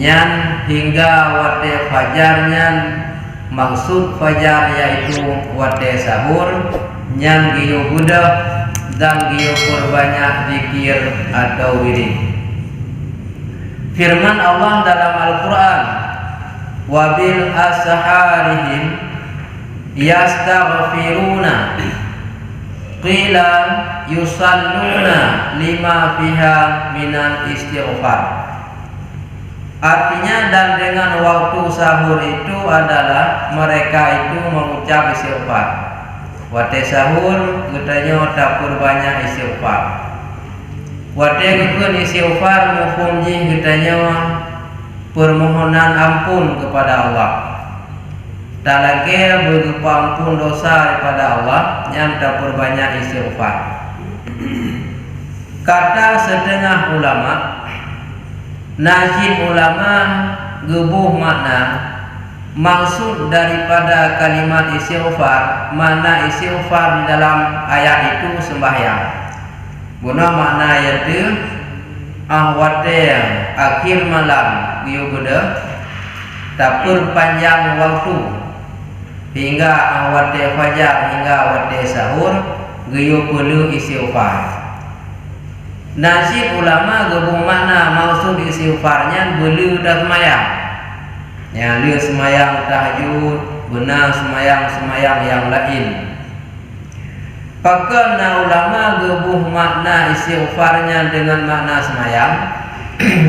nyan hingga wate fajar nyan. Maksud fajar yaitu wate sahur nyan giyo budak dan giyo perbanyak zikir atau wirid. Firman Allah dalam Al-Quran, wabil asharihim yastaghfiruna qila yusalluna lima fiha minal istighfar. Artinya, dan dengan waktu sahur itu adalah mereka itu mengucap istighfar. Wate sahur katanya dapur banyak istighfar. Wate kekun istighfar mufumji katanya permohonan ampun kepada Allah. Tak lagi berupa ampun dosa kepada Allah yang dapur banyak istighfar. Kata setengah ulama, najib ulama gebuh makna maksud daripada kalimat istighfar, mana istighfar di dalam ayat itu sembahyang. Guna makna yaitu ahwate akhir malam giyo gede dapur panjang waktu hingga ahwate fajar hingga ahwate sahur giyo perlu istighfar. Nasib ulama gabung makna maksud istighfarnya beli dah semayang. Ya, dia semayang tahajud, benar semayang yang lain. Pakana ulama gabung makna istighfarnya dengan makna semayang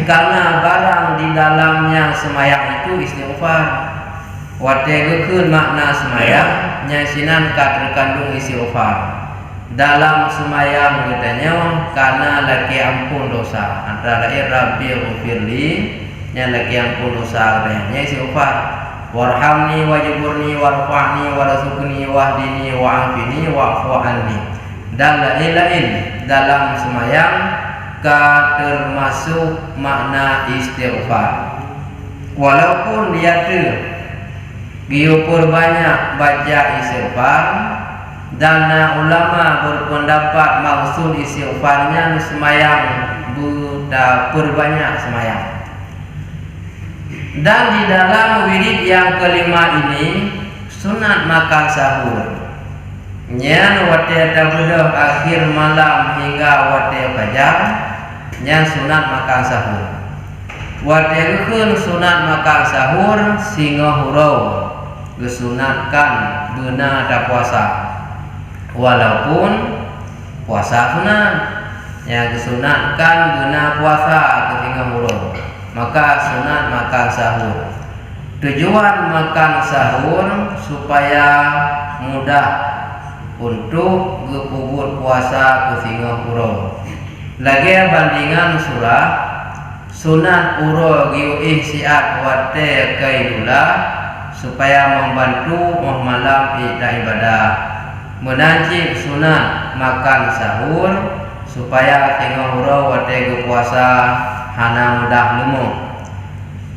karena barang di dalamnya semayang itu istighfar. Wate gekun makna semayang nyasinan terkandung istighfar. Dalam semayang katanya karena lagi ampun dosa, antara lain Rabbi ghfirli nya lagi ampun dosa katanya istighfar. Warhamni wajburni warfa'ni warzuqni wahdini wa'afini wa'fu anni. Dan lain-lain dalam semayang termasuk makna istighfar. Walaupun dia giupur banyak baca istighfar, dan ulama berpendapat maksud istighfarnya semayang perbanyak semayang. Dan di dalam wirid yang kelima ini sunat makan sahur. Nyan wate tabudah akhir malam hingga wate fajar nyan sunat makan sahur. Wate rukun sunat makan sahur singa hurau gesunatkan benar ada puasa. Walaupun puasa sunat yang disunatkan guna puasa ketika huruf, maka sunat makan sahur. Tujuan makan sahur supaya mudah untuk gepubut puasa ketika huruf. Lagi bandingan surah sunat uro giu ihsiat wate kaidula supaya membantu malam ibadah. Menanjib sunat makan sahur supaya tengah hurau wate puasa hana mudah lemu.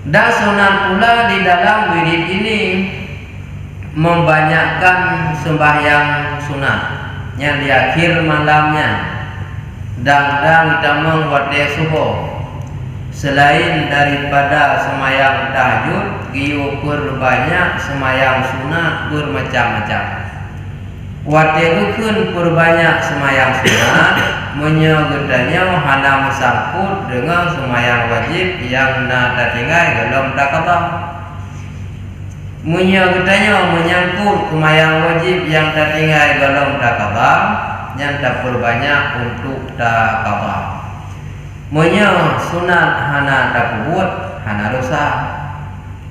Dan sunat pula di dalam wirid ini membanyakkan sembahyang sunat yang di akhir malamnya dan kita wate subuh. Selain daripada semayang tahajud, giu banyak semayang sunat bermacam-macam. Wate rukun perbanyak semayang sunat menyebutnya hana mesangkut dengan semayang wajib yang nak tinggal dalam takata. Menyebutnya menyangkut semayang wajib yang tinggal dalam takata yang tak perbanyak untuk takata. Sunat hana takubut hana dosa.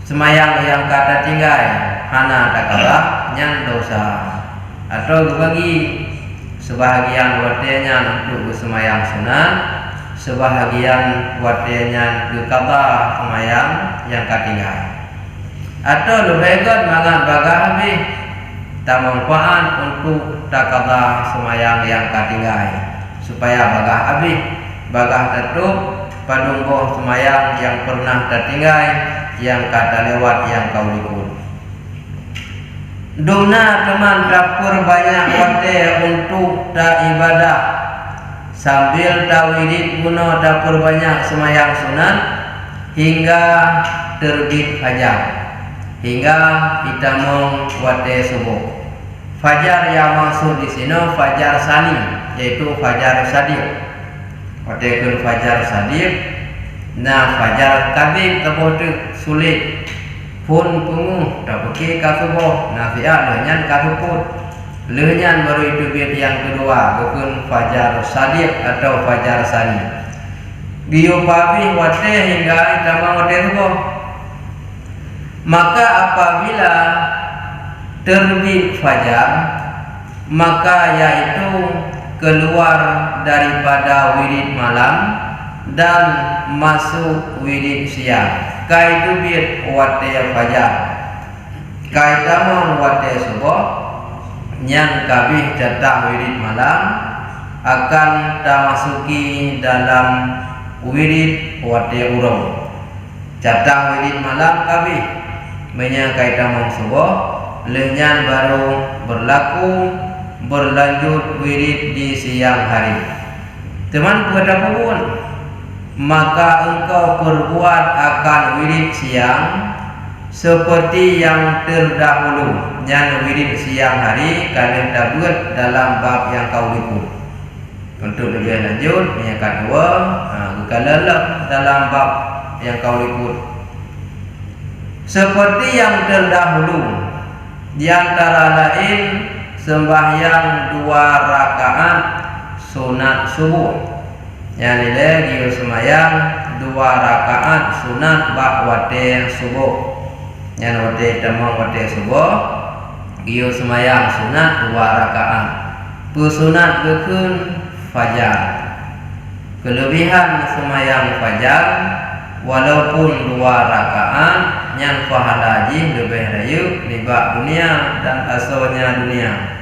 Semayang yang kata tinggal hana takata yang dosa. Atau bagi sebahagian watenya untuk semayang sunat, sebahagian watenya ke kata semayang yang ketinggal. Atau lebih baik mangan bagah habis tak manfaat untuk tak kata semayang yang ketinggal supaya bagah habis bagah tutup padunggoh semayang yang pernah tertinggal yang kata lewat yang kau ikut. Dona teman dapur banyak wate untuk tak ibadah sambil tawirid guna dapur banyak semayang sunat hingga terbit fajar, hingga kita wate subuh. Fajar yang maksud di sini fajar sani, yaitu fajar sadiq. Watekeun fajar sadiq, nah fajar kadib tebote sulit pun punguh tapeke ka subuh, nafi'a leunyan ka huput. Leunyan baru itu bit yang kedua, bukan fajar sadiq atau fajar sani. Giyo pabih wate hingga itama wate subuh. Maka apabila terbit fajar, maka yaitu keluar daripada wirid malam dan masuk wirid siang. Kaitu bit wate fajar, kaitama wate subuh, yang kabih jatah wirid malam akan tamasuki dalam wirid wate urung. Jatah wirid malam kabih menyakai tamang subuh, leunyan baru berlaku berlanjut wirid di siang hari. Teman pada pun, maka engkau perbuat akan wirid siang seperti yang terdahulu, yang wirid siang hari kalian dapat dalam bab yang kau ikut. Untuk lebih lanjut, yang kedua, kalau dalam bab yang kau ikut seperti yang terdahulu, di antara lain sembahyang 2 rakaat sunat subuh. Yang nilai giyo semayang 2 rakaat sunat wate subuh. Yang wate temang wate subuh, giyo semayang sunat 2 rakaat. Pusunat bekun fajar. Kelebihan semayang fajar, walaupun 2 rakaat, yang pahala haji lebih rayu libak dunia dan asalnya dunia.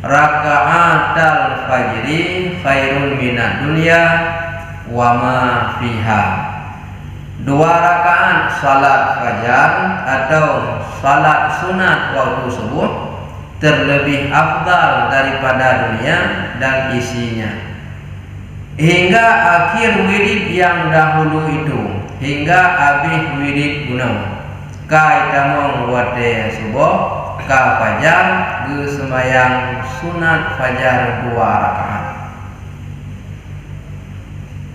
Rakaat al-fajri khairun minad dunya wa ma fiha. 2 rakaat salat fajar atau salat sunat waktu subuh terlebih afdal daripada dunia dan isinya. Hingga akhir wirid yang dahulu itu, hingga habis wirid gunung. Kaitamong wate subuh ka fajar ge semayang sunat fajar 2 rakaat.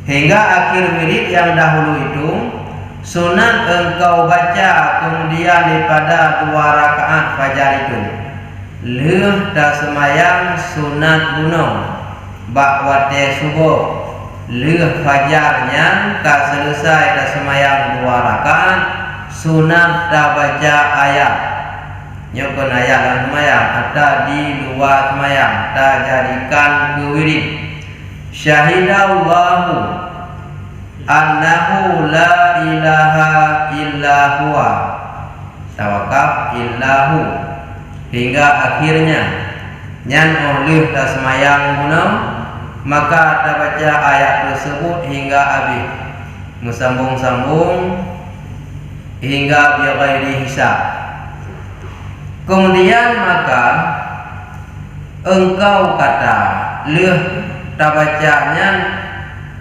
Hingga akhir wirid yang dahulu itu, sunat engkau baca kemudian daripada 2 rakaat fajar itu. Leuh ta semayang sunat gunung bak wate subuh. Leuh fajarnya ka selesai ta semayang 2 rakaat, sunat ta baca ayat. Nyokon ayat dan semayang atau di luar semayang ta jadikan ke wirid. Syahidallahu annahu la ilaha illa huwa tawakaf illahu, hingga akhirnya nyan oleh ta semayang gunung, maka ta baca ayat tersebut hingga habis, musambung-sambung hingga bi ghairi hisab. Kemudian maka engkau kata leuh tabacanya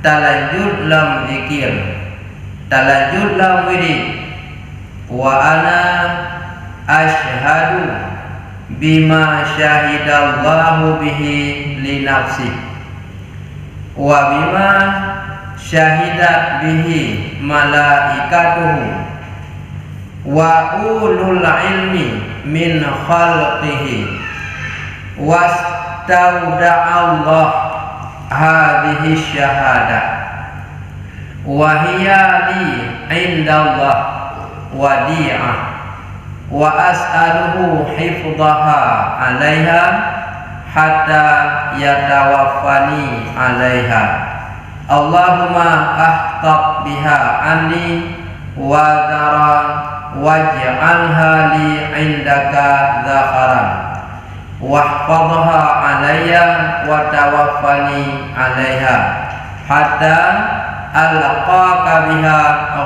talanjut lam zikir, talanjut lam wirid. Wa ana asyhadu bima syahidallahu bihi li nafsi wa bima syahidat bihi malaikatuhu wa ulul ilmi min khalqihi wastauda'a hadhihi syahadah wa hiya li indallah wadi'ah wa as'aluhu hifdhaha 'alaiha hatta yatawaffani 'alaiha. Allahumma ahtab biha anni wa dara waj'alha li 'indaka dzakharan wahfadhha 'alayya wa tawaffani 'alaiha hatta alqaka biha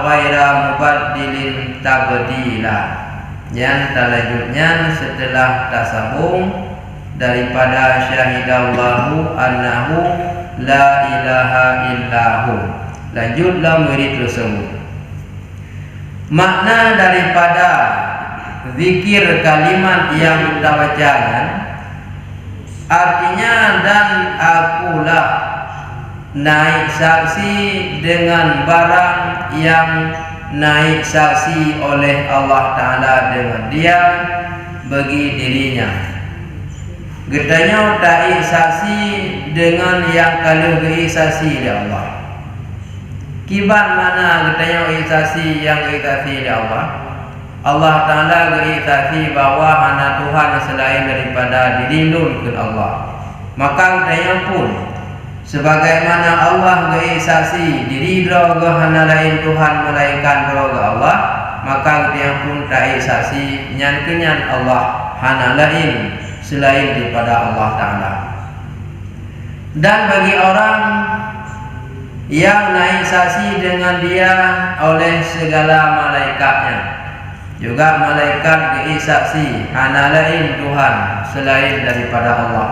ghaira mubaddilin tabdila. Yang selanjutnya setelah tasambung daripada syahidallahu annahu la ilaha illahu, lanjutlah murid tersebut. Makna daripada zikir kalimat yang kita bacakan artinya, dan akulah naik saksi dengan barang yang naik saksi oleh Allah Ta'ala dengan dia bagi dirinya. Getanya taik saksi dengan yang kalau saksi oleh Allah. Kibat mana getanya saksi yang saksi oleh Allah? Allah Ta'ala saksi bahwa hana Tuhan selain daripada dilindungi Allah. Maka getanya pun sebagaimana Allah saksi diri droga hana lain Tuhan melainkan droga Allah, maka dia pun taik saksi nyan Allah hana lain selain daripada Allah Ta'ala. Dan bagi orang yang naik saksi dengan dia oleh segala malaikatnya, juga malaikat saksi hana lain Tuhan selain daripada Allah.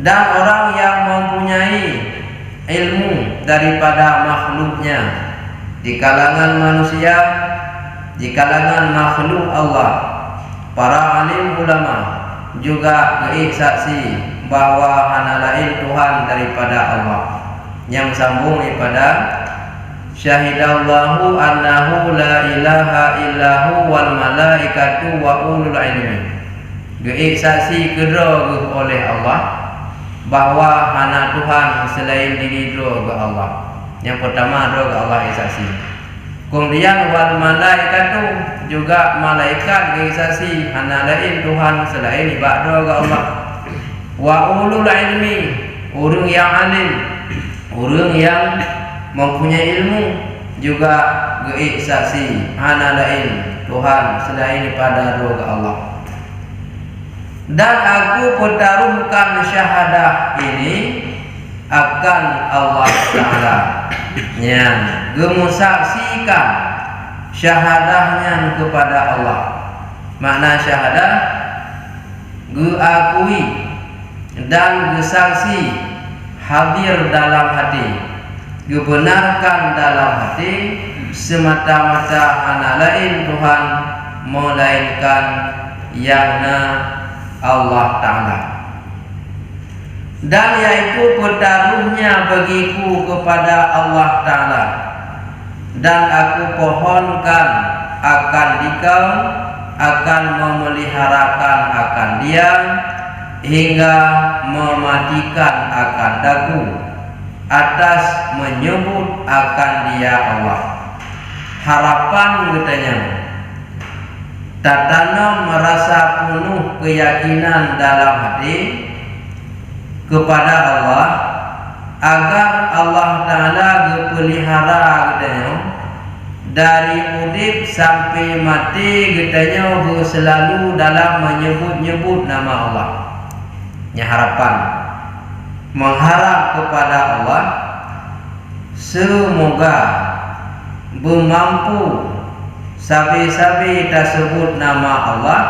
Dan orang yang mempunyai ilmu daripada makhluknya di kalangan manusia, di kalangan makhluk Allah, para alim ulama juga saksi bahwa hana lain Tuhan daripada Allah. Yang sambung daripada syahidallahu annahu la ilaha illahu wal malaikatu wa ulul ilmi. Saksi kedua oleh Allah bahwa hana Tuhan selain diri droga Allah. Yang pertama droga Allah saksi. Kemudian wal malaikatu juga malaikat saksi hana lain Tuhan selain ibadah Allah. Wa ulul ilmi, orang yang alim, orang yang mempunyai ilmu juga saksi hana lain Tuhan selain pada droga Allah. Dan aku pertaruhkan syahadah ini akan Allah Ta'ala, yang gemusaksikan syahadahnya kepada Allah. Makna syahadah geakui dan gesaksi hadir dalam hati, gebenarkan dalam hati semata-mata hana lain Tuhan melainkan yang Allah Ta'ala. Dan yaitu pertaruhnya bagiku kepada Allah Ta'ala, dan aku pohonkan akan dikau akan memeliharakan akan dia hingga mematikan akan daku atas menyebut akan dia Allah. Harapan katanya tatanam merasa penuh keyakinan dalam hati kepada Allah, agar Allah Ta'ala pelihara katanya dari udip sampai mati katanya selalu dalam menyebut-nyebut nama Allah. Nya harapan mengharap kepada Allah semoga bermampu sabi-sabi tersebut nama Allah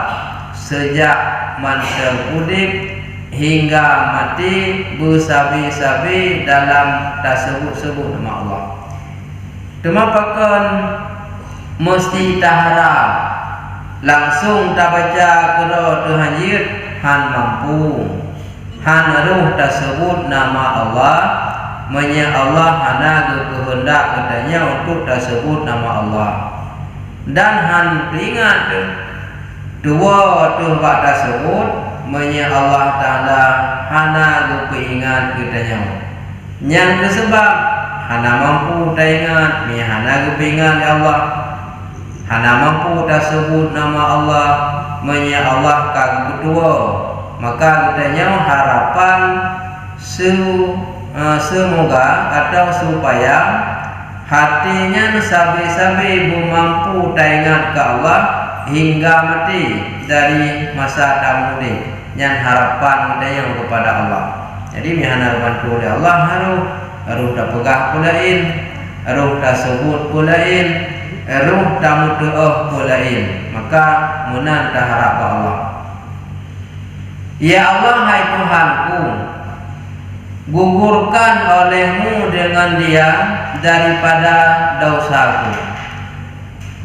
sejak masa udip hingga mati bersabi-sabi dalam tersebut-sebut nama Allah. Temapakan mesti taharap langsung tak baca kena terhajir han mampu han ruh tersebut nama Allah, menya Allah hana kehendak katanya untuk tersebut nama Allah. Dan han ingat dua tuh tersebut menya Allah Ta'ala hana ingat katanya. Yang tersebab hana mampu ingat, mi hana ingat ya Allah, hana mampu tersebut nama Allah, menya Allah kagak kedua. Maka katanya harapan semoga atau supaya hatinya sabi-sabi mampu ingat ke Allah hingga mati dari masa tamudi. Yang harapan katanya kepada Allah. Jadi mihana bantu oleh Allah harus tak pegah pulain, harus tak sebut pulain, harus tak mutuh pulain. Maka munan tak harap ke Allah. Ya Allah, hai Tuhanku, gugurkan olehmu dengan dia daripada dosaku.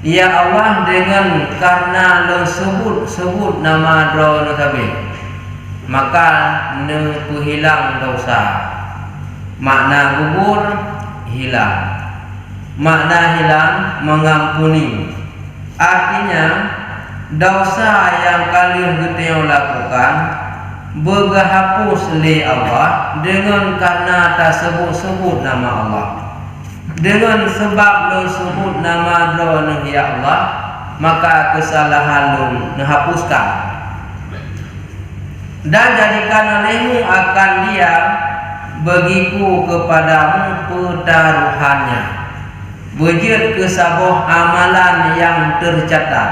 Ya Allah dengan karena lo sebut nama dro nabi, maka ne hilang dosa. Makna gugur hilang, makna hilang mengampuni. Artinya dosa yang kalian geteo lakukan berhapus oleh Allah dengan karena tak sebut nama Allah. Dengan sebab lo sebut nama dro ya Allah, maka kesalahan lo dihapuskan dan jadikan olehmu akan dia bagiku kepadamu pertaruhannya, bejit kesaboh amalan yang tercatat,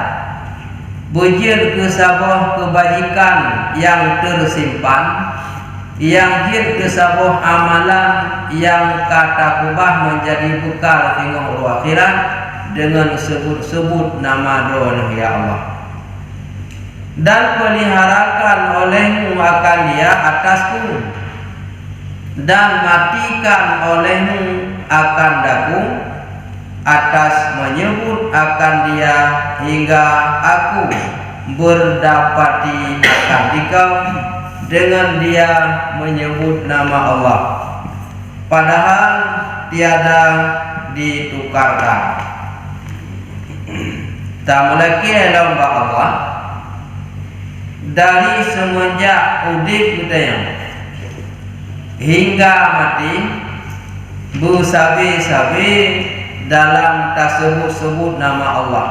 bejit kesaboh kebajikan yang tersimpan, yang jid kesaboh amalan yang kata kubah menjadi bekal tengok roh akhirat dengan sebut-sebut nama doa ya Allah. Dan peliharakan olehmu akan dia atasku, dan matikan olehmu akan daku atas menyebut akan dia, hingga aku berdapati akan dikau dengan dia menyebut nama Allah, padahal tiada ditukarkan. Tak melaki lomba Allah dari semenjak udip kita yang hingga mati bersabi-sabi dalam tersebut-sebut nama Allah,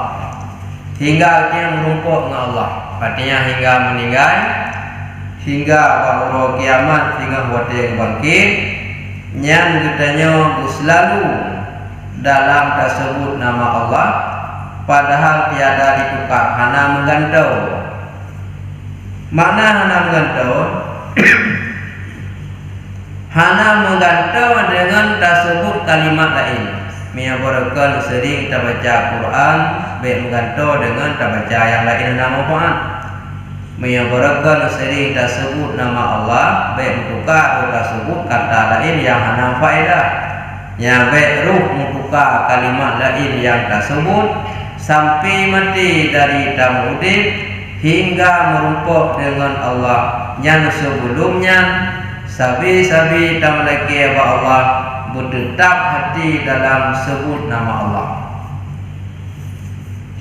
hingga dia merumpuk dengan Allah. Artinya hingga meninggal, hingga bahawa kiamat, hingga waktu yang bangkit, yang kitanya selalu dalam tersebut nama Allah, padahal tiada ditukar, hana menggantau. Mana hana menggantau? Hana menggantau dengan tersebut kalimat lain. Mia barakan sering kita baca Quran, baik menggantau dengan kita baca yang lain nama Quran. Mia barakan sering kita sebut nama Allah, baik mentukar kita sebut kata lain yang hana faedah. Yang baik ruh mentukar kalimat lain yang tersebut sampai mati dari tamudid hingga merumpuk dengan Allah yang sebelumnya sabi-sabi tamalaki apa Allah bertetap hati dalam sebut nama Allah.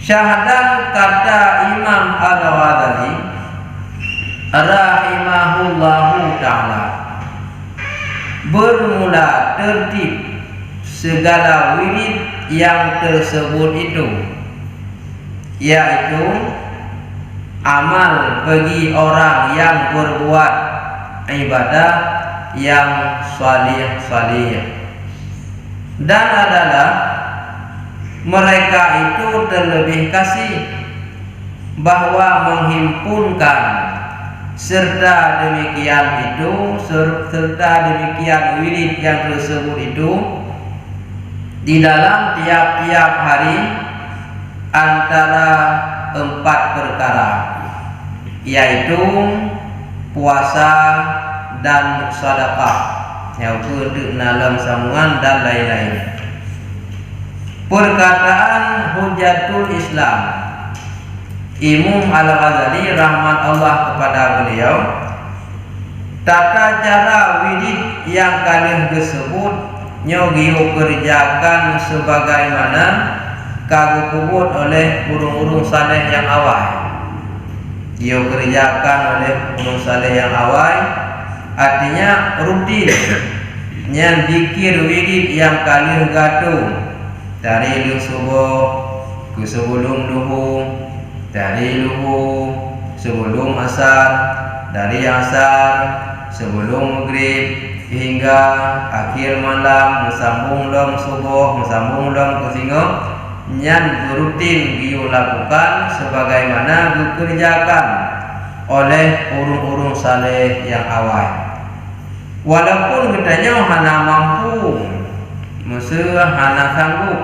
Syahadat kata Imam Al-Ghazali rahimahullahu ta'ala, bermula tertib segala wirid yang tersebut itu, yaitu amal bagi orang yang berbuat ibadah yang salih, dan adalah mereka itu terlebih kasih bahwa menghimpunkan serta demikian wirid yang tersebut itu di dalam tiap-tiap hari antara 4 perkara, yaitu puasa dan sedekah, yang kedua dalam sambungan dan lain-lain. Perkataan Hujatul Islam Imam Al-Ghazali rahmat Allah kepada beliau, tata cara wirid yang kalian tersebut nyogiu kerjakan sebagaimana kagubut oleh burung-burung saleh yang awal. Ia kerjakan oleh burung saleh yang awal, artinya rutin. Yang zikir wirid yang kalian gaduh dari subuh ke sebelum duhur, dari duhur sebelum asar, dari asar sebelum maghrib hingga akhir malam, mesambung dom subuh, mesambung dom ke singo, yang rutin dilakukan sebagaimana dikerjakan oleh urung-urung saleh yang awal. Walaupun katanya hana mampu, mesti hana sanggup,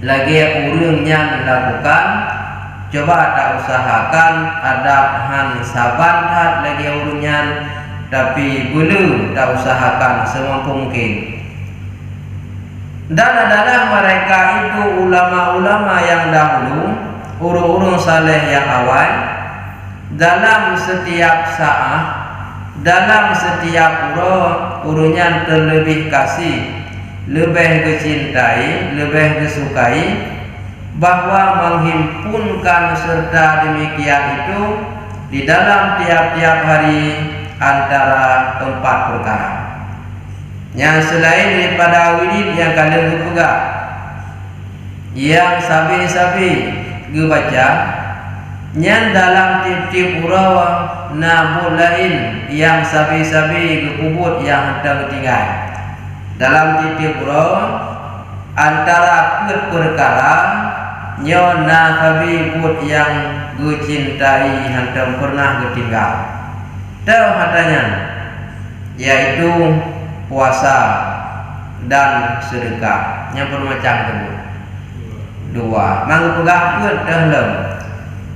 lagi urung yang dilakukan, coba tak usahakan ada han saban lagi urungnya, tapi belum tak usahakan semampu mungkin. Dan adalah mereka itu ulama-ulama yang dahulu, urung-urung saleh yang awal, dalam setiap saat, dalam setiap urunnya terlebih kasih, lebih dicintai, lebih disukai, bahwa menghimpunkan serta demikian itu di dalam tiap-tiap hari antara 4 perkara. Yang selain daripada wirid yang kalian berpegang, yang sabi-sabi dibaca, yang dalam tip-tip urawa nabul lain yang sabi-sabi dikubut yang hendak tinggal. Dalam tip-tip urawa antara perkara nyona sabi put yang dicintai hendak pernah ditinggal. Tahu hatanya, yaitu puasa dan sedekah. Yang bermacam tersebut. 2. Mang pegang pun dalam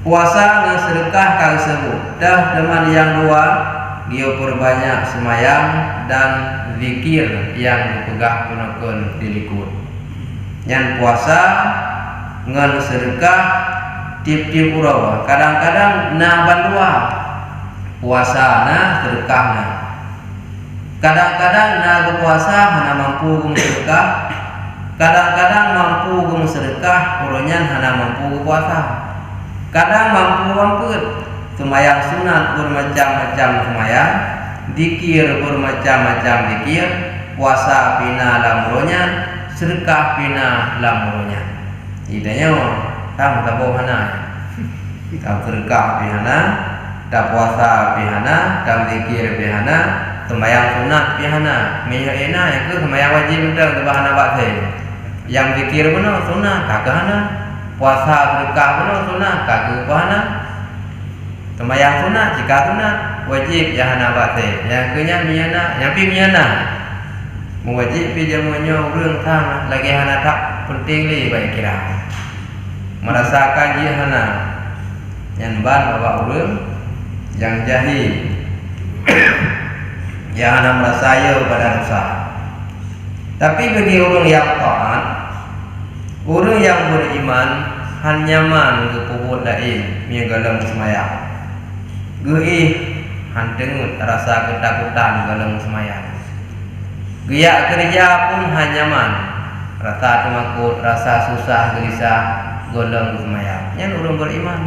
puasa dan sedekah kali sebut. Dah teman yang 2, dia perbanyak semayang dan zikir yang dipegang pun dilikut. Yang puasa dengan sedekah tip-tip urawa. Kadang-kadang na bandua puasa na sedekah na. Kadang-kadang na berpuasa hana mampu gum sedekah. Kadang-kadang mampu gum sedekah, uronyan hana mampu puasa. Kadang mampu semayang sunat bermacam-macam semayang, dikir bermacam-macam dikir, puasa pina lamuronyan, sedekah pina lamuronyan. Idanya tam tabo hana, tam sedekah pihana, tam puasa pihana, tam dikir pihana, semayang sunat pihana. Minyak ena itu semayang wajib untuk bahana bakse. Yang dikir benar sunat kagana, puasa sedekah benar sunat kagana. Semayang sunat jika sunat wajib jahana bakse. Yang kenya miyana, yang pi miyana. Mewajib pi jamunya urang tang lagi hana tak penting li baik kira. Merasakan jihana yang ban bawa urang yang jahil. Yang hana merasa yo pada dosa. Tapi bagi orang yang taat, orang yang beriman, hanyaman ke kubur lain miagalang semayang. Geih hantengut rasa ketakutan galang semayang. Gaya kerja pun hanyaman, rasa temakut, rasa susah gelisah galang semayang. Yang orang beriman,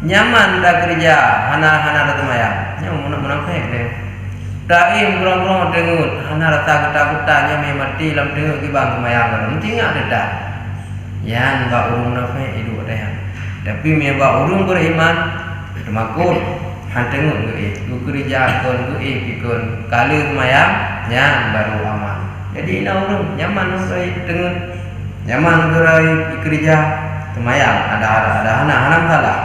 nyaman dah kerja, hana semayang. Yang munafik deh. Daim kurang-kurang dengut, hana rasa ketakutannya mati dalam dengut kibang semayang galang. Tinggal dedak. Yang bak urung munafik hidup dah. Tapi bak urung beriman, temakut. Hantengut gue kerja kon gue pikun kali semayang yang baru aman. Jadi ina orang nyaman urai tengut, nyaman urai kerja semayang ada hana salah.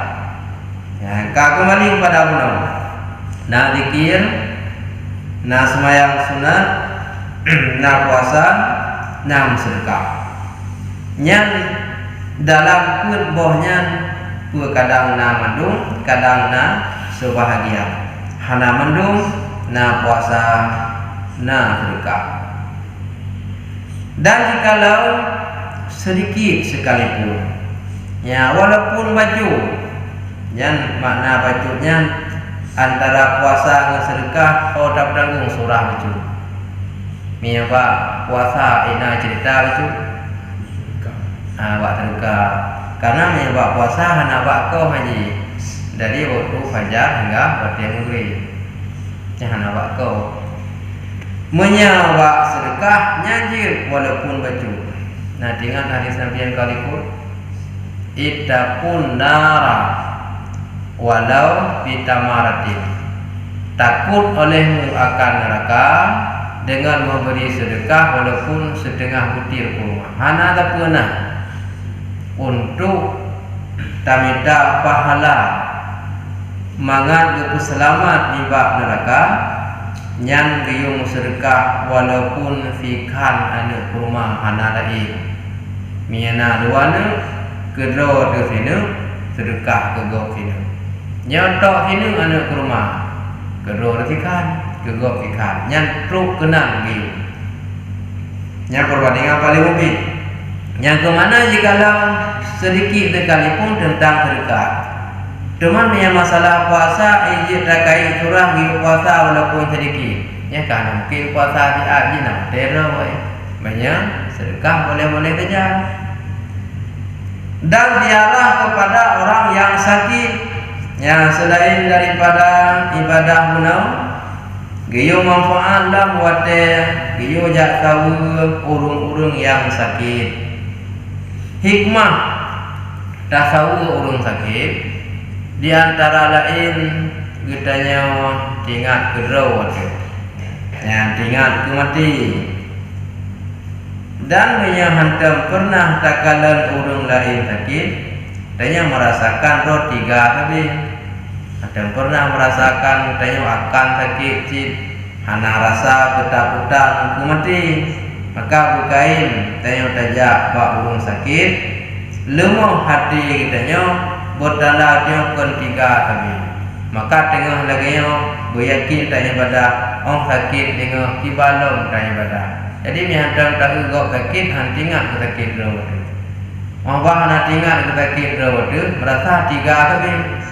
Ya, ka kembali kepada abang. Na zikir, na semayang sunat, na puasa, na sedekah. Yang dalam pun bohnya pun kadang na mandung, kadang na sebahagia. Hana mendung, na puasa, na sedekah. Dan jikalau sedikit sekalipun, ya walaupun baju, yang makna bajunya antara puasa dan sedekah, oh tak tanggung surah baju. Miapa puasa ina cerita baju, wak sedekah. Karena miapa puasa hana wak kau haji. Dari waktu fajar hingga waktu maghrib. Jangan awak kau menyawa sedekah nyajir walaupun baju. Nah, dengan hadis Nabi yang kaliku, ittaqun nara walau bitamaratin. Takut olehmu akan neraka dengan memberi sedekah walaupun setengah butir kurma. Hana tak pernah untuk tamita pahala mangat gepu selamat di bab neraka nyan geyung sedekah walaupun fikan anu kurma hana lai miana duana kedro de sinu sedekah kegok sinu nyotok sinu anu kurma kedro de fikan kegok fikan nyan truk kenang geyung Yang perbandingan paling mungkin. Yang kemana jikalau sedikit sekalipun tentang sedekah. Cuman yang masalah puasa ijit rakai surah di puasa walaupun sedikit. Ya kan mungkin puasa di aji nak teror. Banyak sedekah boleh-boleh saja. Dan diarah kepada orang yang sakit, yang selain daripada ibadah munau, giyo manfaat lah buat giyo jak tahu urung-urung yang sakit. Hikmah tak tahu urung sakit, di antara lain getanya tingat gerau yang tingat ke mati. Dan hantam pernah takalan urung lain sakit, tanya merasakan roh tiga habis. Dan pernah merasakan tanya akan sakit cip, hana rasa ketakutan ku mati. Maka bukain tanya tajak bak urung sakit, lemah hati tanya berdala dia kon tiga habis. Maka tengah lagi beryakin tanya pada orang sakit tengah kibalom tanya pada. Jadi ni hantam tak gok sakit hantingat ke sakit rawat. Orang nak tingat ke sakit rawat merasa tiga habis.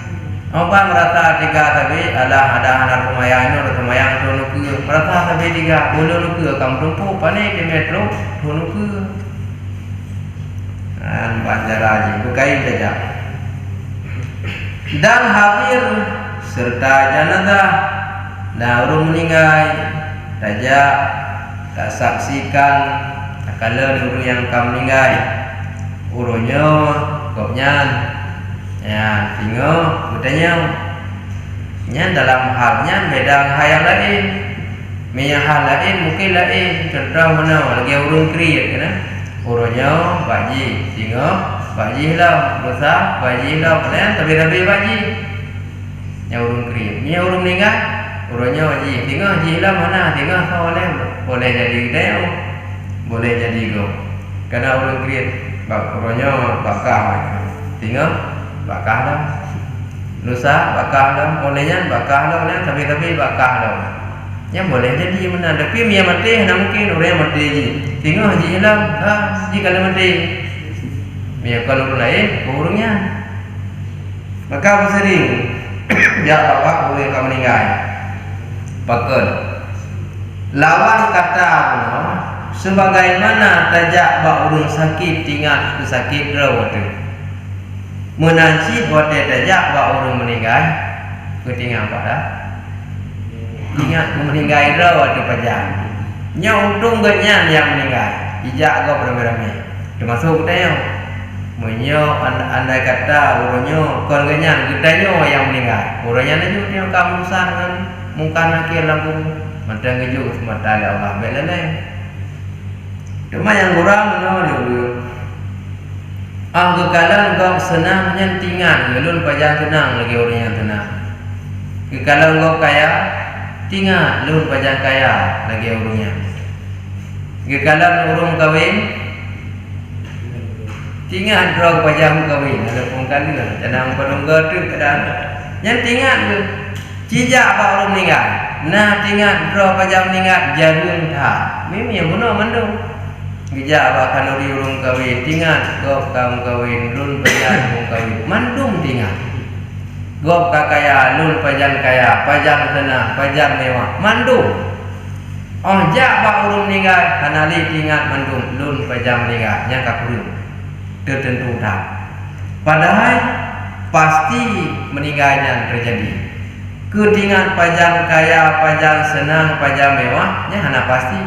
Orang merasa tiga habis alah ada anak semayang atau semayang tu nuku merasa habis tiga boleh nuku kamu tumpu panik di metro tu nuku. Banjar aja bukain saja. Dan hadir serta jenazah dan orang meninggal tajak tak saksikan kalau urung yang kamu meninggal urunnya kopnya ya tinggal bertanya nya dalam halnya beda hal lain minyak hal lain mungkin lain contoh mana lagi urung kriat kan urunnya baji tinggal baji lah dosa baji lah kan tapi baji yang urung kriat minyak urung meninggal urunnya baji tinggal haji lah mana tinggal soleh boleh jadi deo boleh jadi go karena urung kriat urunnya bakah tinggal bakah lah dosa bakah lah olehnya bakah lah tapi bakah lah yang boleh jadi mana tapi minyak mati nak mungkin orang yang mati je tinggal haji lah jika kalau mati minyak kalau lain urungnya maka bersering ya bapak boleh kamu meninggal pakal lawan kata sebagaimana tajak bak urung sakit tinggal ke sakit rawat menanci buat tajak bak urung meninggal ketinggal apa dah ingat meninggal rawat pajak nya untung ganyan yang meninggal ijak go beramai-ramai termasuk tanya menyo andai kata urunyo kon ganyan gedanya yang meninggal urunnya naju dia kamu san dengan muka nakir lampu mata ngejuk semata Allah belale cuma yang kurang dulu kekalan kau senang nyantingan gelun pajang tenang lagi orang yang tenang kekalan kau kaya tinggal lun pajang kaya lagi orangnya kekalan urung kawin tinggal drog pajang kawin ada pun kali lah tenang penunggu tu kadang yang tinggal tu cijak pak urung meninggal nah tinggal drog pajang meninggal jagung tak mimi yang benar mandung gejak bakal uri urung kawin tinggal gop kamu kawin lun pajang urung kawin mandung tinggal gop kakaya lun pajang kaya pajang tenang pajang mewah mandung jak bak urung meninggal kanali tinggal mandung lun pajang meninggal yang kakurung tertentu tak padahal pasti meninggalnya terjadi ketinggal pajang kaya pajang senang pajang mewah nya hana pasti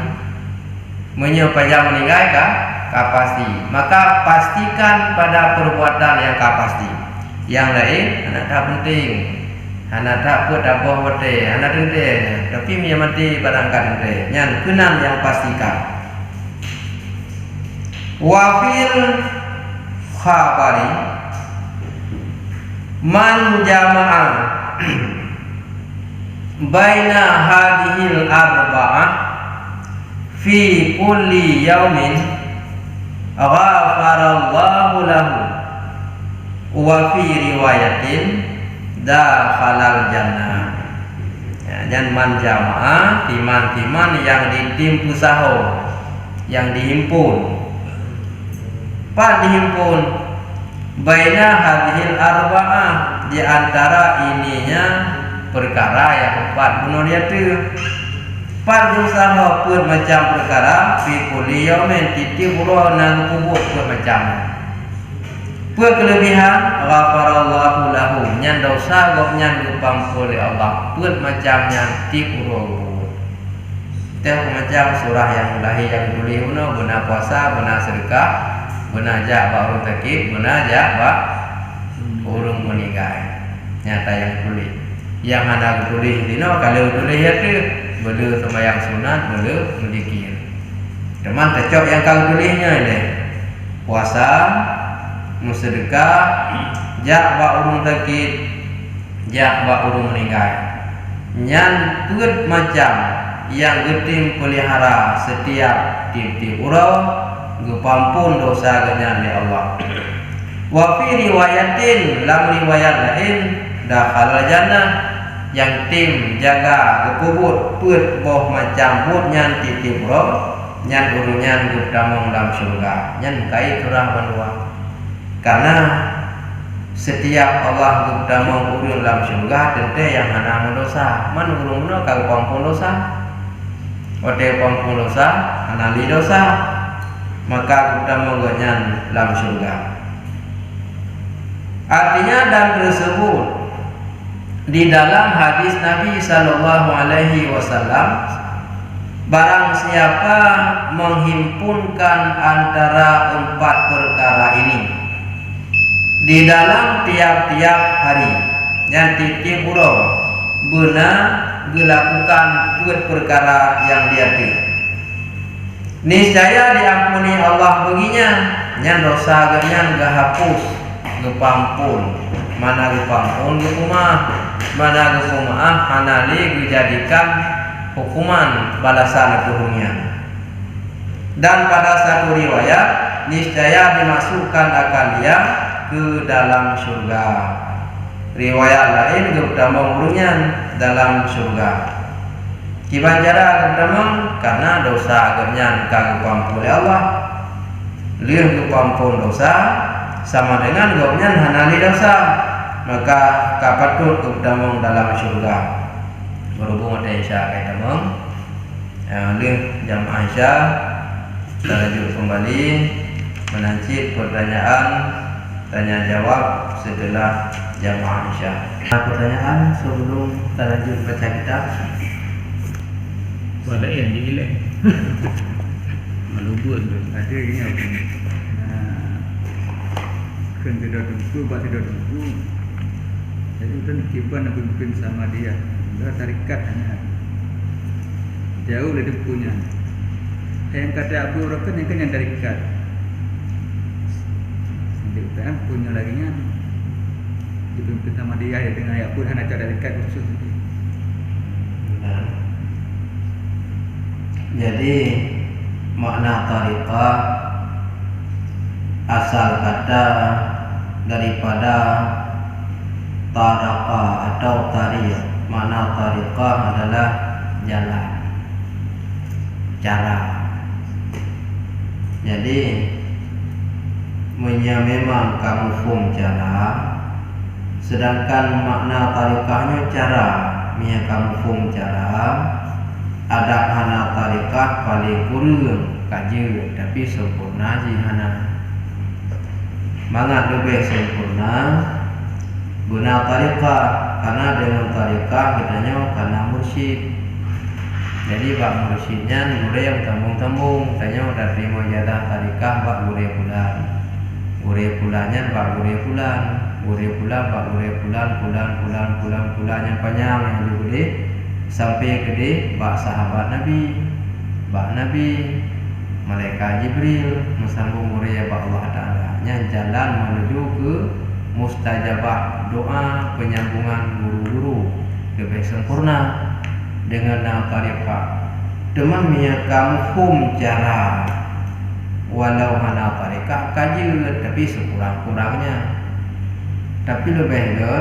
menyo pajang meninggal ka pasti maka pastikan pada perbuatan yang ka pasti yang lain hana tak penting hana tak put aboh wate hana tente tapi mi mati barangkan tente nyan kenang yang pastikan wafil khabari man jama'a baina hadhil arba'ah fi kulli yaumin ghafarallahu lahu wa fi riwayatin dakhalal jannah dan man jamaah timan-timan yang ditimpu sahur yang dihimpun. Pak dihimpun baina hadhil arba'ah, di antara ininya perkara yang empat bunuh dia tu. Pak berusaha pun macam perkara fi kulli yaumin titi buruh nang kubur pun macam. Pun kelebihan ghafarallahu lahu, nyan dosa gop nyan dipampul oleh Allah pun macam nyan ti buruh. Teh macam surah yang lahi yang tulis uno guna puasa, guna sedekah, guna jak ba urang takib, guna jak ba urang meninggal. Nyata yang tulis. Yang hendak tulis dino kalau tulis ya tu bela sembahyang sunat, bela mendikir. Teman tercok yang kau tulisnya ini. Puasa, sedekah, jak ba urang takib, jak ba urang meninggal. Nyan put macam yang getim pelihara setiap tiap-tiap urau gepampun dosa genya oleh Allah. Wa fi riwayatin, lam riwayat lain dakhala jannah, yang tim jaga gekubur put boh macam put nyan tiap urau nyan urang nyan guptamong dalam surga. Nyan kai surah banua. Karena setiap Allah guptamong urang dalam surga tente yang hana dosa. Man urang no kau pampun dosa. Ode pampun dosa, anali dosa, maka kita mengenyan dalam surga. Artinya dan tersebut di dalam hadis Nabi Sallallahu Alaihi Wasallam, barang siapa menghimpunkan antara empat perkara ini di dalam tiap-tiap hari, yang tiap urau benar dilakukan buat perkara yang dia tu, niscaya diampuni Allah baginya, nyan dosa ganyan gahapus gepampun, mana gepampun gekumah, mana gekumah hanali dijadikan hukuman balasan tuhumnya. Dan pada satu riwayat niscaya dimasukkan akan dia ke dalam surga. Riwayat lain getamong urunyan dalam surga. Kiban cara getamong karena dosa agamnya kagak pampun oleh Allah. Liur gepampun dosa sama dengan gopnya hanali dosa, maka kapatut getamong dalam surga. Berhubung ada Isya ketamong, liur jamaah Isya lanjut kembali menancip pertanyaan tanya jawab setelah jamaah Isya. Pertanyaan sebelum kita lanjut baca kitab. Ada yang diilek. Malu buat tu. Ada ini apa? Kan tidak tentu, buat tidak tentu. Jadi kan kiban nak pimpin sama dia. Dia tarikat hanya. Jauh dari punya. Yang kata Abu Rakan yang kan yang tarikat. Sampai punya lagi nya. Dipimpin sama dia dengan ayat pun hanya cara dekat khusus. Jadi makna tariqah asal kata daripada taraqah atau tariq. Makna tariqah adalah jalan, cara. Jadi memang kamu faham cara, sedangkan makna tariqahnya cara. Kamu faham cara, ada hana tariqah paling kurang kaji tapi sempurna jihana. Mangat lebih sempurna guna tariqah, karena dengan tariqah kitanya karena mursyid. Jadi bak mursyidnya gure yang tembung-tembung, tanya udah terima jadah tariqah bak gure bulan. Gure bulannya bak gure bulan, gure bulan bak gure bulan yang panjang yang gede sampai gede bak sahabat Nabi, bak Nabi, malaikat Jibril, mesambung gure ya bak Allah Ta'ala. Nya jalan menuju ke mustajabah doa, penyambungan guru-guru lebih sempurna dengan tariqah. Teman kamu hum cara walau hana tariqah kaji tapi sekurang-kurangnya, tapi lebih ke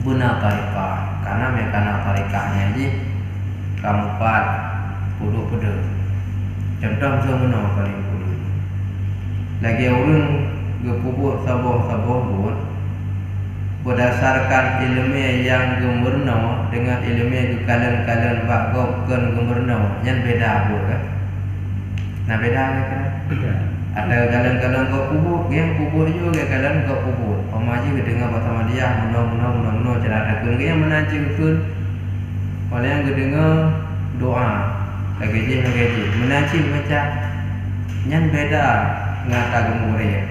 guna tariqah karena karena tariqahnya ji kamu pat puduk-puduk Contoh semua paling dulu. Lagi orang gepupuk sabah-sabah buat berdasarkan ilmu yang gemerno dengan ilmu kalian bagok kan gemerno yang beda buat kan? Nah beda kan? Ada kalian kau kubur, yang kubur juga kalian kau kubur. Pemaji kedengar bersama dia, mudah cara ada yang menanci betul. Kalau yang kedengar doa, lagi menanci baca, yang beda ngata gemur ya.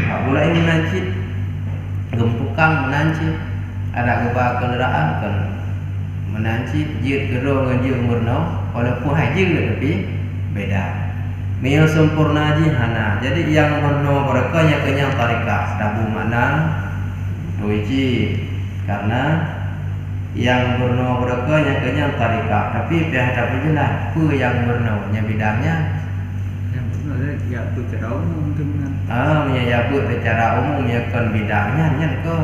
Apabila yang menanci, gempukang menanci, ada gebak kendaraan kan menanci, jid gerong ngajir murno, walaupun haji tapi beda. Mia sempurna jihana. Jadi yang berno mereka yang kenyang tarikah dabu mana doiji karena yang berno mereka yang kenyang tarikah tapi pihak tak jelas apa yang berno nya bidangnya yang berno ya tu secara umum dengan ya bu secara umum ya kan bidangnya nya ke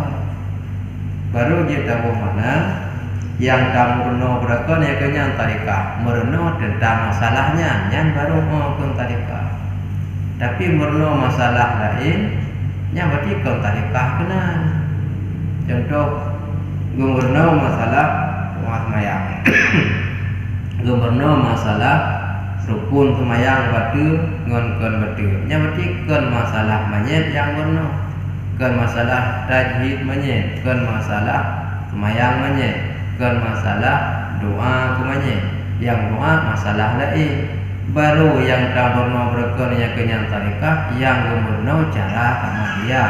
baru dia dabu mana yang kamu berno berapa yang kenyang tarikah merno tentang masalahnya yang baru mau ke tarikah tapi merno masalah lain yang berarti ke tarikah kena contoh gubernur masalah umat mayang gubernur masalah rukun semayang batu ngon batu yang berarti ke masalah manyet yang berno ke masalah tajhid manyet ke masalah semayang manyet kan masalah doa kumanya yang doa masalah lain baru yang tak berno berkon yang kenyang tarikah yang berno cara sama dia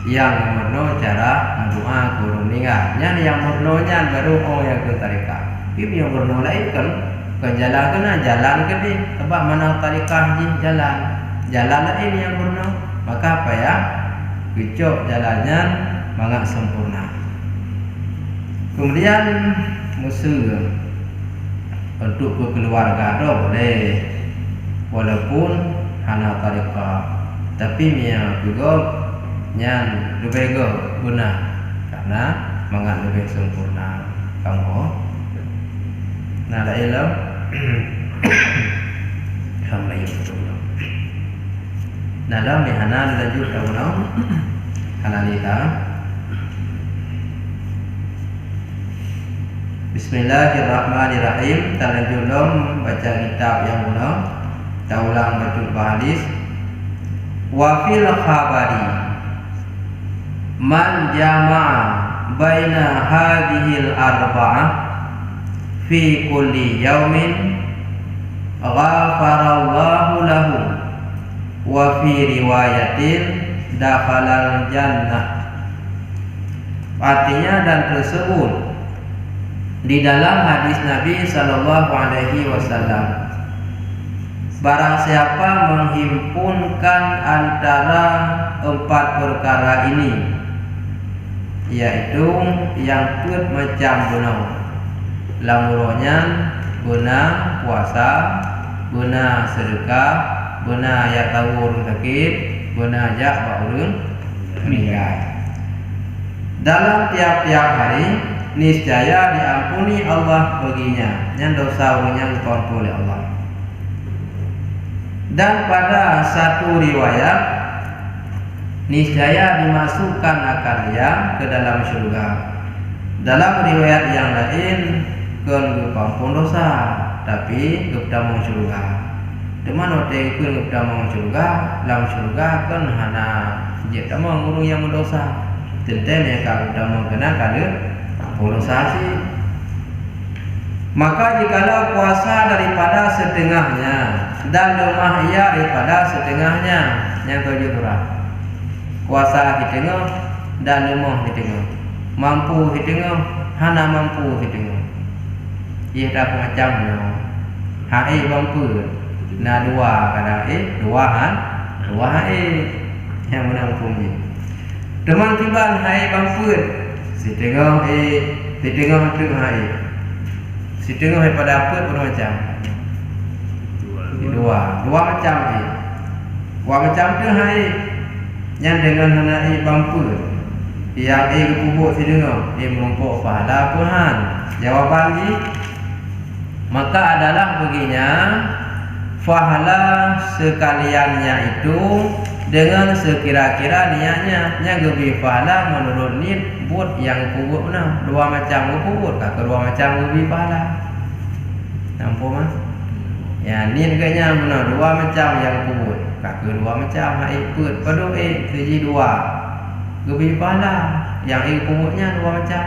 yang berno cara doa kuruningan yang berno nya baru yang ke tarikah tapi yang berno lain kan jalan kena jalan ke di tempat mana tarikah jalan lain yang berno maka apa ya kecok jalannya sangat sempurna. Kemudian musuh untuk keluarga do boleh walaupun hana tarikah tapi mia juga nyan lebih guna karena mangat lebih sempurna kamu nah la ilam hamai betul nah la mi hana lanjut kamu hana lita. Bismillahirrahmanirrahim. Terlanjut baca kitab yang mula. Kita ulang baca hadis. Wa fil khabari man jama'a baina hadhil arba'ah fi kulli yaumin ghafarallahu lahu wa fi riwayatin dakhalal jannah. Artinya dan tersebut di dalam hadis Nabi Sallallahu Alaihi Wasallam, barang siapa menghimpunkan antara 4 perkara ini, yaitu yang put macam benar, lamuronya guna puasa, guna sedekah, guna ya tahu orang sakit, guna ajak orang meninggal. Dalam tiap-tiap hari niscaya diampuni Allah baginya yang dosa yang diampuni oleh Allah. Dan pada satu riwayat niscaya dimasukkan akan dia ke dalam surga. Dalam riwayat yang lain kan diampun dosa tapi kita mau surga. Dimana kita mau surga, dalam surga kan hana kita mau ngurung yang mendosa. Tentunya kalau kita mau kena kali pulsasi. Maka jikalau puasa daripada setengahnya dan lemah ia daripada setengahnya, yang tujuh turah. Puasa hitengah dan lemah hitengah, mampu hitengah, hana mampu hitengah. Ia dah macamnya. Hai mampu, na dua kadang dua hai yang menanggung ni. Teman tiban hai mampu. Setengah setengah tu hai. Setengah daripada apa pun macam. Dua macam ni. Dua macam tu hai. Yang dengan hanai bampu. Yang kepubuk setengah. Menumpuk pahala Tuhan. Jawapan ni maka adalah baginya fahala sekaliannya itu dengan sekira-kira niatnya. Nya gebi fahala menurut niat buat yang kubut mana dua macam kubut kah kedua macam gebi fahala. Nampak mas? Ya niat kayaknya mana dua macam yang kubut kah kedua macam hai put padu keji dua gebi fahala yang kubutnya dua macam.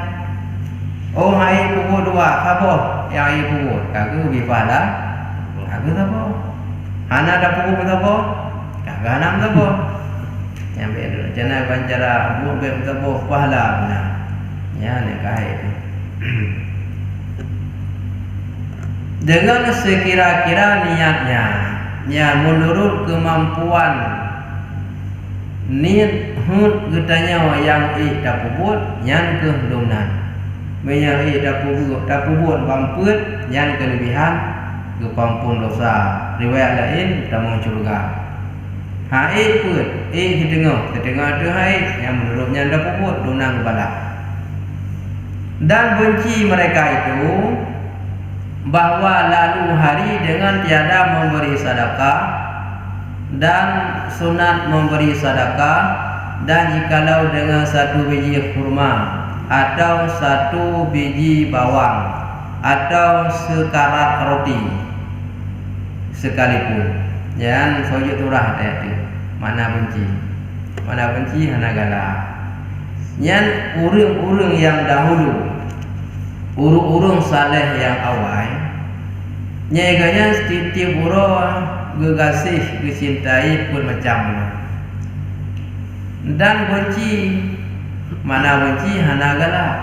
Oh hai kubut dua kaboh yang hai kubut kah gebi fahala kagak apa. Hana ada kubut apa? Kagak hanam apa. Yang beda jangan bancara buat apa pahala benar. Ya ni kait. Dengan sekira-kira niatnya, ya menurut kemampuan niat hud getanya yang dapubut yang kehudunan. Menyari dapubut bamput yang kelebihan kepampun dosa. Riwayat lain tamang surga. Hai put, hitengah tu hai yang menurutnya dapubut dunang balak. Dan benci mereka itu bahwa lalu hari dengan tiada memberi sedekah dan sunat memberi sedekah, dan jikalau dengan satu biji kurma atau satu biji bawang atau sekarat roti sekalipun. Jangan sojok turah ayat itu. Mana benci hana galak. Yang urung-urung yang dahulu, urung-urung saleh yang awal, nyeganya setiap urang gegasih gecintai pun macam mana. Dan benci hana galak.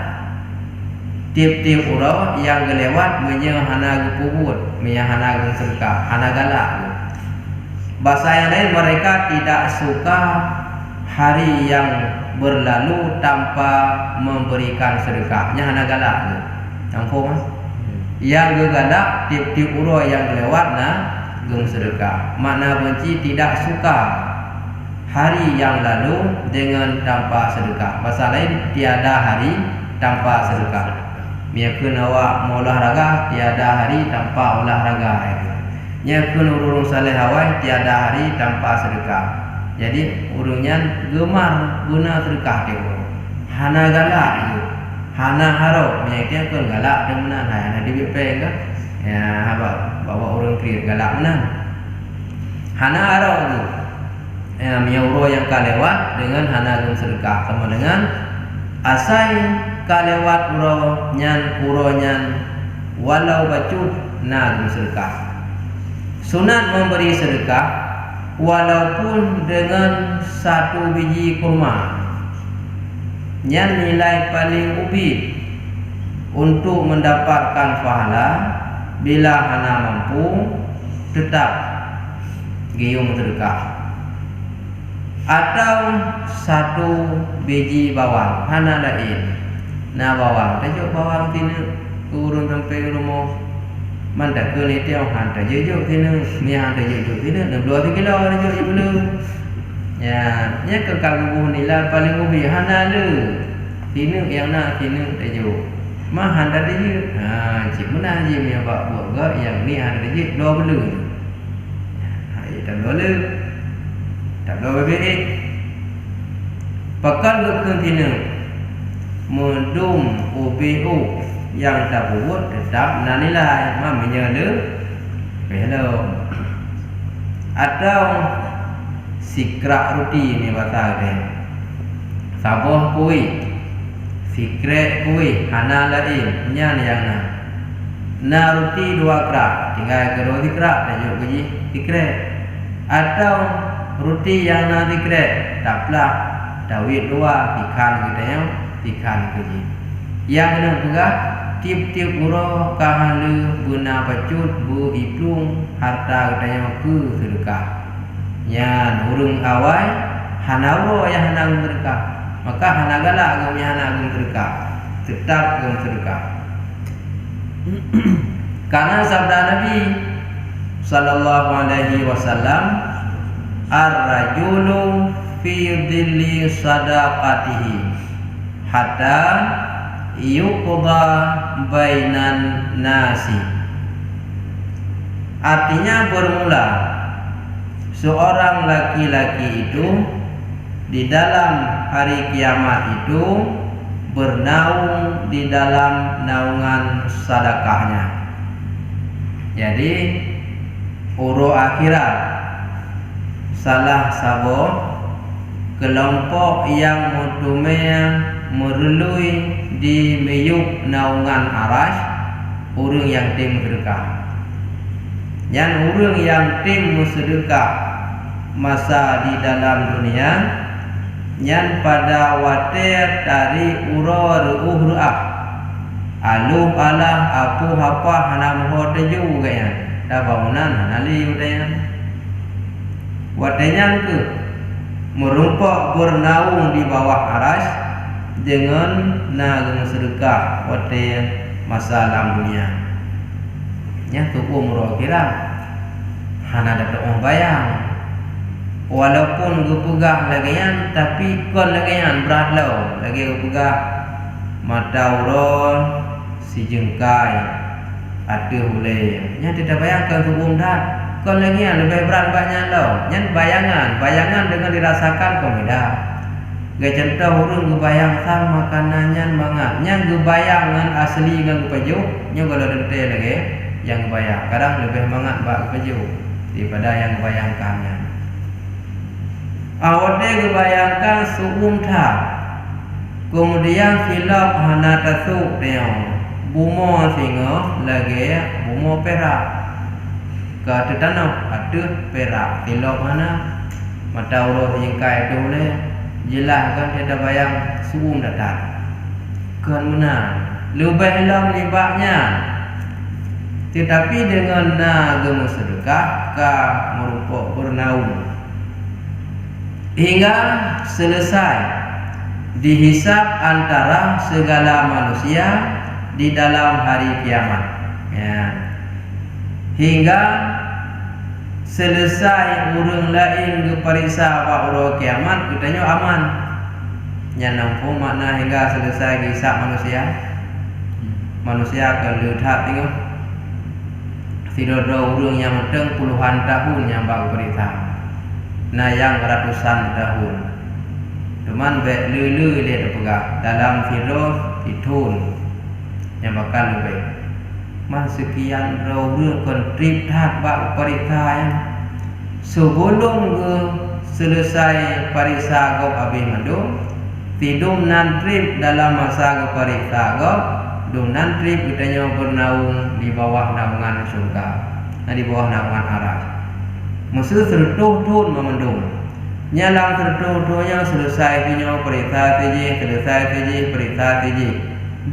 Tiap-tiap urang yang gelewat menye hana gepubut, menye hana gengserka, hana galak. Bahasa yang lain mereka tidak suka hari yang berlalu tanpa memberikan sedekahnya hana galak. Nampak mas? Yang galak tiap-tiap urang yang lewat geng sedekah. Makna benci tidak suka hari yang lalu dengan tanpa sedekah. Bahasa lain tiada hari tanpa sedekah. Miakun awak mau olahraga tiada hari tanpa olahraga. Miakun urung saleh awak tiada hari tanpa sedekah. Jadi urungnya gemar guna sedekah dia. Hana galak tu. Hana harap miaknya kun galak demenan hana dibipeng ke? Ya haba bawa urung kriat galak menan. Hana harap tu. Ya miauro yang kalewat dengan hana gum sedekah sama dengan asai kalewat uronyan walau bacut gum sedekah. Sunat memberi sedekah walaupun dengan satu biji kurma yang nilai paling ubi untuk mendapatkan pahala. Bila hana mampu tetap giyung sedekah. Atau satu biji bawang hana lain. Nah bawang tajuk bawang tina turun sampai rumah manda ke ni tiao hantar jejuk tina mi hantar jejuk tina 2 kilo jejuk je belum. Ya, nya ke kagu nilai paling ubi hana le. Tina yang nak tina tajuk. Mah hantar jejuk. Ha, cik mana je mi abak buat gak yang ni hantar jejuk 2 belum. Ha, tak boleh. Tak boleh. Pakal ke tina mendum ubi yang tak buat tetap nilai mamanya le hello. Atau sikrak roti ni bahasa dia. Saboh kuih, sikrak kuih hana lain nyan yang na roti 2 kerak tinggal ke roti kerak tajuk biji sikrak. Atau roti yang na sikrak taklah dawit 2 ikan kita yang ikan biji. Yang kena pegah tiap-tiap uro kahalu guna pacut bu iplung harta katanya ke sedekah. Yan urung awai hana uro yang hana sedekah. Maka hana galak gum yang hana gum sedekah. Tetap gum sedekah. Karena sabda Nabi sallallahu alaihi wasallam, ar-rajulu fi dhilli sadaqatihi hatta yuqda bainan nasi. Artinya bermula seorang laki-laki itu di dalam hari kiamat itu bernaung di dalam naungan sedekahnya. Jadi uro akhirat salah sabo kelompok yang mutumea merelui di meyuk naungan arash urang yang tim sedekah. Yang urang yang tim sedekah masa di dalam dunia yang pada water dari uro ru'ah aluh alah apu hapa hana moho teju gaya da bangunan hanali udaya watenya ke merumpok bernaung di bawah aras dengan nagung sedekah wate masa dalam dunia nya tu umroh kira hana dapat orang bayang walaupun gupegah lagian tapi kon lagian berat lau lagi gupegah mata uron si jengkai ada hulai nya tidak bayangkan hukum dah kon lagian lebih berat banyak lau nya bayangan dengan dirasakan komida gaya contoh urun gebayang sang makanannya mangat nya gebayangan asli dengan gepeju nya kalau dente lagi yang gebayang kadang lebih mangat bak gepeju daripada yang gebayangkannya. Awalnya kebayangkan suum tak, kemudian silap hana tasuk dia, bumo singa lagi bumo perak, ke tanah ada perak silap hana, mata urus jengkai tu le, jelas kan dia bayang suum datang, kan mana, lebih dalam libaknya, tetapi dengan nagam sedekah, ka merupakan bernaung. Hingga selesai dihisap antara segala manusia di dalam hari kiamat ya. Hingga selesai urang lain geparisa wa uro kiamat kitanya aman nya nampu makna hingga selesai dihisap manusia ke leuthat tengok tidak urang yang meteng puluhan tahun yang bak berita nah yang ratusan tahun cuman bek lulu dia pegah dalam filosof itun yang bakal lebih man sekian rauh kontrib tak bak parisa yang sebelum ke selesai parisa gop habis mandum tidum nan trip dalam masa ke parisa gop dum nan trip kitanya bernaung di bawah naungan surga di bawah naungan arah musuh tertuh memendung nyalang tertuh-tuhnya selesai punya perintah tiji selesai tiji perintah tiji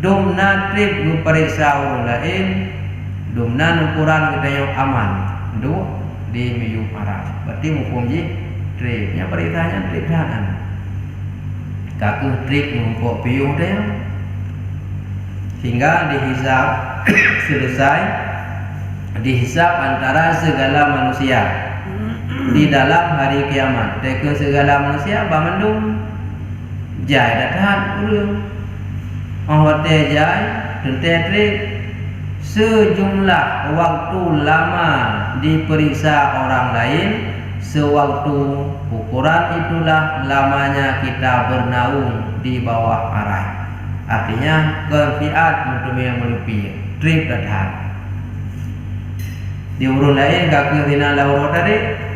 dum natrip periksa orang lain dum nan ukuran kita yang aman do di miyuk arah berarti hukum ji tripnya perintahnya trip tangan kaku trip ngumpuk piyuh dia hingga dihisap selesai dihisap antara segala manusia di dalam hari kiamat teka segala manusia bamandung jai datang urang hotel jai tentetrik sejumlah waktu lama diperiksa orang lain sewaktu ukuran itulah lamanya kita bernaung di bawah arah artinya kefiat untuk yang melebihi trip datang di urun lain kakek tina lauro tadi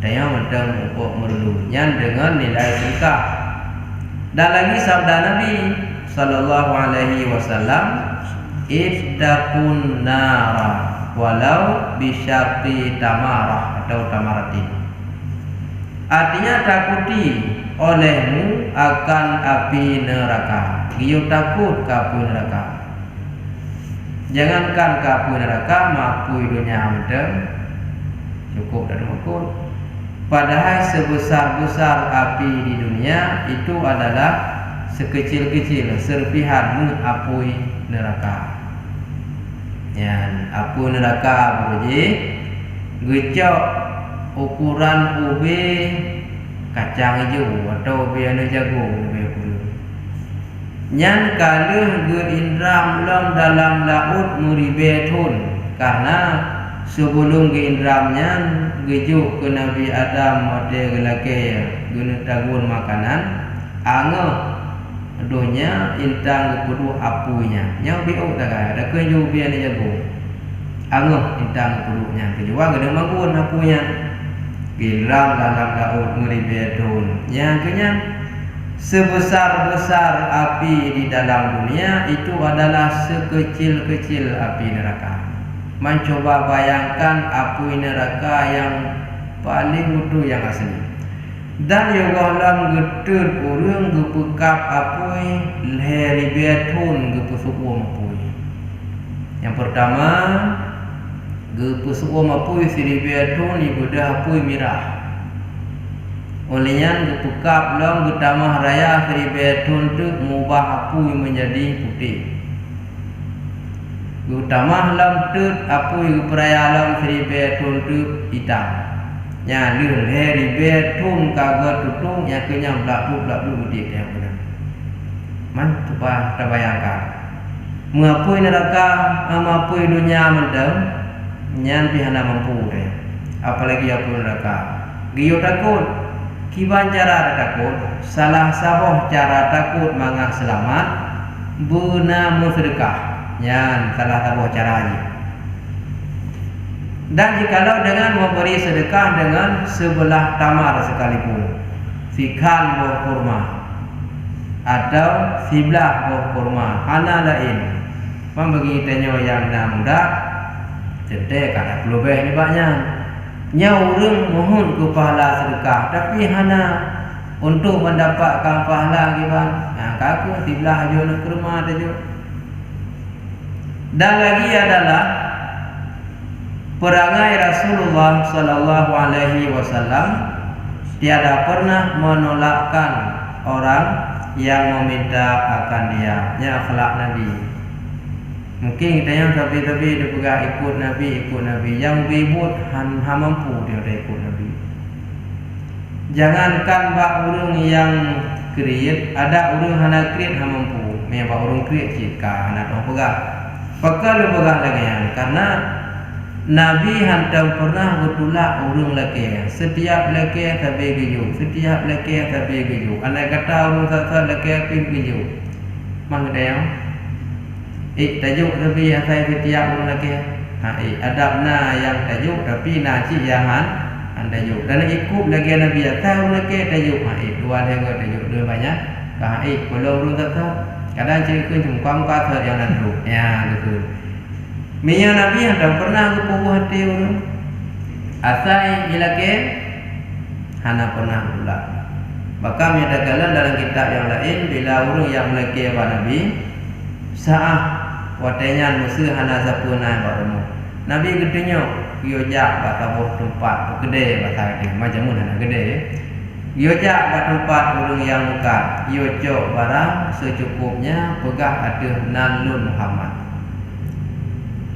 dia mentang untuk merulunya dengan nilai sedekah. Dan lagi sabda Nabi sallallahu alaihi wasallam, "Ittaqun nara walau bisyaqi tamarah atau tamaratin." Artinya takuti olehmu akan api neraka. Giyo takut ke api neraka. Jangankan ke api neraka, mapu dunia mentang cukup dan makul. Padahal sebesar-besar api di dunia itu adalah sekecil-kecil serpihan api neraka. Ya, api neraka beruji gecok ukuran ubi kacang hijau atau ubi anu jagung lebih dulu. Nyan kaluh ge indram dalam laut muribetun karena sebelum ke indramnya gejuk ke Nabi Adam model gelake guna tagun makanan ange donya intang kepudu apunya nyau biu tak ada keju biar ni jago ange intang kepudunya kejuang gede magun apunya indram dalam laut meribetun yang kenyang sebesar-besar api di dalam dunia itu adalah sekecil-kecil api neraka. Mencoba bayangkan api neraka yang paling mutu yang asli. Dan juga dalam gedut urang gepekap api leheri betun gepesuku api. Yang pertama gepesuku api siri betun ibadah api mirah. Olehnya gepekap long getamah raya siri betun tu mubah api menjadi putih. Getamah long tu api geperaya long siri betun tu hitam. Nya leuh siri betun kaga tutung yang kenyang belak-belak gede yang benar. Man tupa terbayangkan. Mengapui neraka amapui dunia mendem nyan pihana mampu deh. Apalagi api neraka. Giyo takut kiban cara takut, salah saboh cara takut mangah selamat, buna musyrikah, yang salah saboh caranya. Dan jikalau dengan memberi sedekah dengan sebelah tamar sekalipun, fikhan buah kurma, atau siblah buah kurma, hana lain, membagi tenyo yang nak muda, tentu kada perlu ni banyak. Nya urang mohon ke pahala sedekah tapi hana untuk mendapatkan pahala giban. Kaku sebelah aja nak kurma aja. Dan lagi adalah perangai Rasulullah sallallahu alaihi wasallam tiada pernah menolakkan orang yang meminta akan dia. Nya akhlak Nabi. Mungkin kita yang tapi dia pegang ikut Nabi yang ribut han mampu dia ikut Nabi. Jangankan bak urang yang kriit, ada urang hana kriit han mampu. Me bak urang kriit jika anak orang pegang. Pakal pegang lagi karena Nabi hantam pernah bertolak urang laki. Setiap laki tabe geju, setiap laki tabe geju. Anak kata urang satu laki pin geju. Mang dia tajuk tapi yang saya setiap orang lagi adabna yang tajuk tapi naci yang tajuk dan ikut lagi Nabi tahu lagi tajuk dua lagi tajuk dua banyak kalau orang tak kadang cerita cuma kata yang nanti ya gitu minyak Nabi yang tak pernah kepuh hati orang asai ilake hana pernah pula maka menyatakan dalam kitab yang lain bila orang yang lagi apa Nabi saah watenya musuh hana sapuna barumu Nabi gedenya yo jak bata boh tempat gede bata dia macam mana gede yo jak bata tempat urang yang muka yo cok barang secukupnya pegah ada nalun Muhammad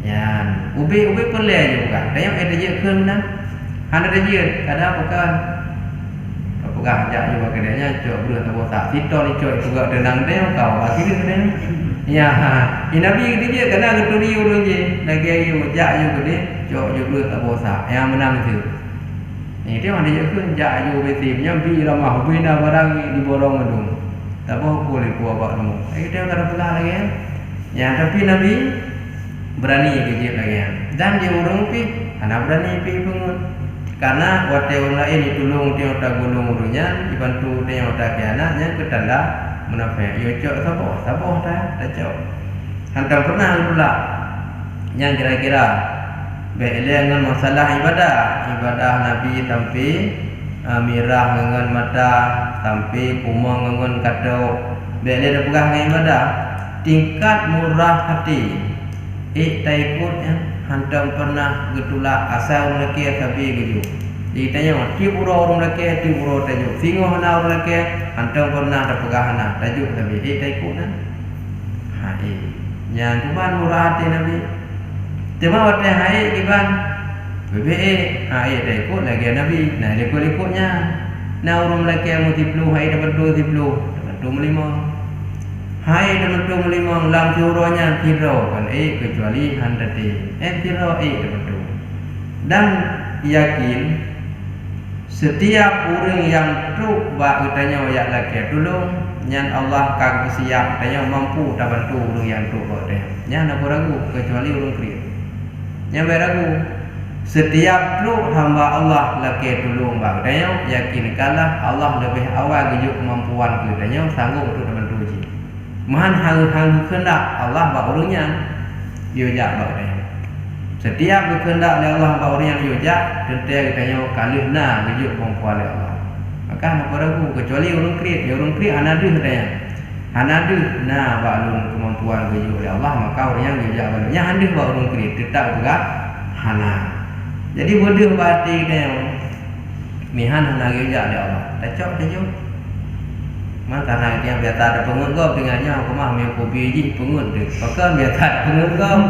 yan ubi perle juga ada yang ada je keun nah hana ada je kada pekan pegah jak juga gedenya cok beru tak botak titol cok juga denang dia kau bagi dia ya, Nabi dia kena keturi urang je, lagi ayu jak ayu gede, jok juga tak bosak. Yang menang itu. Ni dia mana je kun jak ayu beti, nyambi ramah bina barang di borong gedung. Tak boleh boleh buat abak dulu. Kita kada pelah lagi. Ya, tapi Nabi berani kejip lagi. Dan dia urang pi, anak berani pi pengun. Karena wate orang lain ditolong dia tak gulung urangnya, dibantu dia tak kianatnya ke tanda munafik. Yo cok saboh dah cok. Hantam pernah pula yang kira-kira dengan masalah ibadah Nabi tampi mirah dengan mata tampi kumang dengan kato bele dah pegang dengan ibadah tingkat murah hati tak ikut hantam pernah getulak asal orang lelaki tapi geju. Jadi tanya tiap orang lelaki tiap orang tajuk singo hana orang lelaki hantam pernah dah pegang hana tajuk tapi tak ikut nah. Yang tuan murah hati Nabi. Cuma waktu hai kiban BBE tak ikut lagi Nabi. Nah ikut-ikutnya. Nah orang lelaki yang multiplu hai dapat 25 hai dapat 25 lam tiuronya tiro kan kecuali handati tiro dapat dan yakin setiap orang yang truk bak katanya ayat laki tolong nyan Allah kagak siap katanya mampu tak bantu orang yang truk bak dia nyan nak ragu kecuali orang kriya nyan ragu setiap truk hamba Allah laki tolong bak katanya yakinkanlah Allah lebih awal gejuk kemampuan katanya sanggup untuk bantu ji mahan hang kehendak Allah bak orangnya yojak bak katanya setiap berkehendak oleh Allah bak orang yang yojak tentu katanya kalihna gejuk kemampuan oleh Allah maka nak ragu kecuali orang kriya hanadu katanya hanadu nah baklun kemampuan gejuk oleh Allah maka orang yang yojak balanya handu bak orang kriya tetap juga hana jadi bodoh berarti dia mihan hana yojak oleh Allah tak cok man karena dia biasa ada pengut gom dengannya aku mah me ko biji pengut deh maka biasa ada pengut gom